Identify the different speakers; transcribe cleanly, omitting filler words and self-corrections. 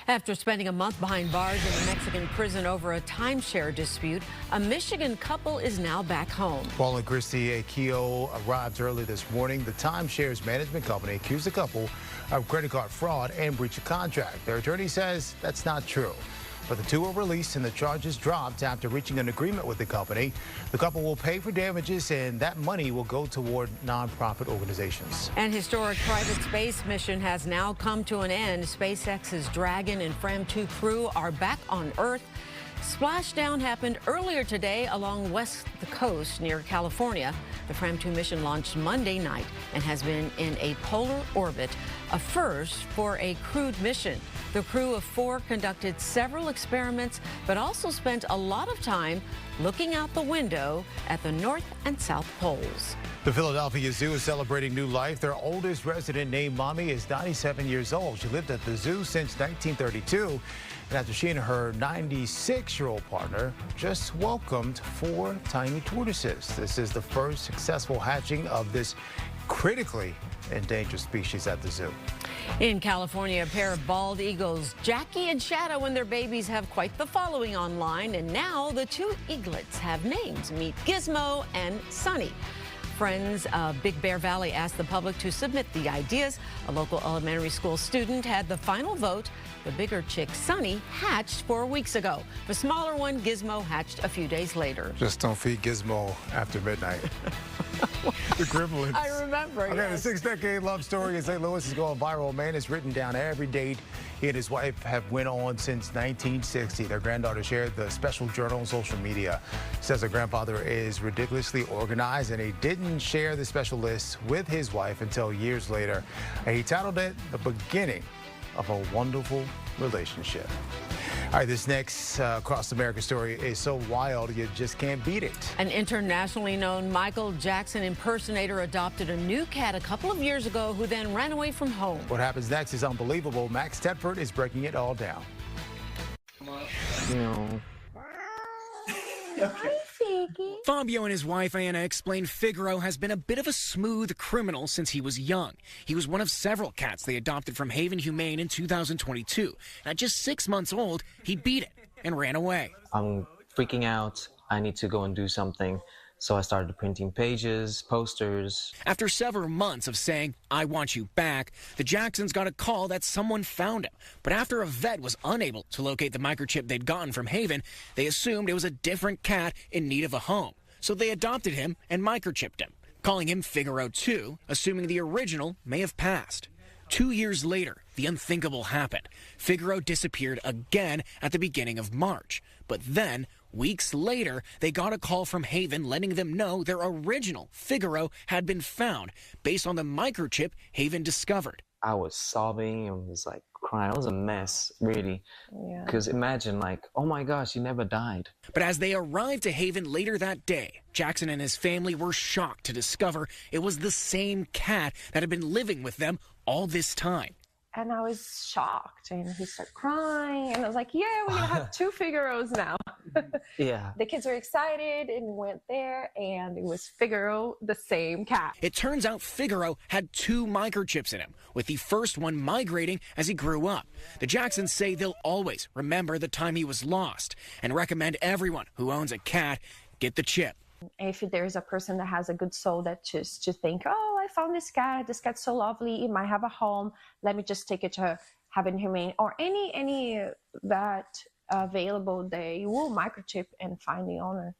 Speaker 1: After spending a month behind bars in a Mexican prison over a timeshare dispute, a Michigan couple is now back home.
Speaker 2: Paul and Christy Akio arrived early this morning. The timeshare's management company accused the couple of credit card fraud and breach of contract. Their attorney says that's not true. But the two were released and the charges dropped after reaching an agreement with the company. The couple will pay for damages and that money will go toward nonprofit organizations.
Speaker 1: An historic private space mission has now come to an end. SpaceX's Dragon and Fram 2 crew are back on Earth. Splashdown happened earlier today along west the coast near California. The Fram 2 mission launched Monday night and has been in a polar orbit, a first for a crewed mission. The crew of 4 conducted several experiments, but also spent a lot of time looking out the window at the North and South Poles.
Speaker 2: The Philadelphia Zoo is celebrating new life. Their oldest resident, named Mommy, is 97 years old. She lived at the zoo since 1932. And after she and her 96-year-old partner just welcomed 4 tiny tortoises. This is the first successful hatching of this critically endangered species at the zoo.
Speaker 1: In California, a pair of bald eagles, Jackie and Shadow, and their babies have quite the following online. And now the 2 eaglets have names. Meet Gizmo and Sunny. Friends of Big Bear Valley asked the public to submit the ideas. A local elementary school student had the final vote. The bigger chick, Sunny, hatched 4 weeks ago. The smaller one, Gizmo, hatched a few days later.
Speaker 2: Just don't feed Gizmo after midnight. The Gremlins.
Speaker 1: I remember,
Speaker 2: okay,
Speaker 1: yes.
Speaker 2: The 6-decade love story in St. Louis is going viral. A man has written down every date he and his wife have went on since 1960. Their granddaughter shared the special journal on social media. Says her grandfather is ridiculously organized and he didn't share the special list with his wife until years later. And he titled it The Beginning of a Wonderful Relationship. All right, this next Across America story is so wild you just can't beat it.
Speaker 1: An internationally known Michael Jackson impersonator adopted a new cat a couple of years ago who then ran away from home.
Speaker 2: What happens next is unbelievable. Max Tedford is breaking it all down.
Speaker 3: No.
Speaker 4: Hi, Figgy.
Speaker 3: Fabio and his wife Anna explained Figaro has been a bit of a smooth criminal since he was young. He was one of several cats they adopted from Haven Humane in 2022. At just 6 months old, he beat it and ran away.
Speaker 4: I'm freaking out. I need to go and do something. So I started printing pages, posters.
Speaker 3: After several months of saying, "I want you back," the Jacksons got a call that someone found him. But after a vet was unable to locate the microchip they'd gotten from Haven, they assumed it was a different cat in need of a home. So they adopted him and microchipped him, calling him Figaro 2, assuming the original may have passed. 2 years later, the unthinkable happened. Figaro disappeared again at the beginning of March. But then, weeks later, they got a call from Haven letting them know their original Figaro had been found based on the microchip Haven discovered.
Speaker 4: I was sobbing and was like crying. It was a mess, really.
Speaker 5: Yeah.
Speaker 4: Because imagine like, oh my gosh, he never died.
Speaker 3: But as they arrived to Haven later that day, Jackson and his family were shocked to discover it was the same cat that had been living with them all this time.
Speaker 5: And I was shocked, and he started crying, and I was like, yeah, we're gonna have 2 Figaros now.
Speaker 4: Yeah.
Speaker 5: The kids were excited and went there, and it was Figaro, the same cat.
Speaker 3: It turns out Figaro had 2 microchips in him, with the first one migrating as he grew up. The Jacksons say they'll always remember the time he was lost and recommend everyone who owns a cat get the chip.
Speaker 5: If there's a person that has a good soul that just to think, oh, I found this cat's so lovely, it might have a home, let me just take it to Haven Humane, or any that available, they will microchip and find the owner.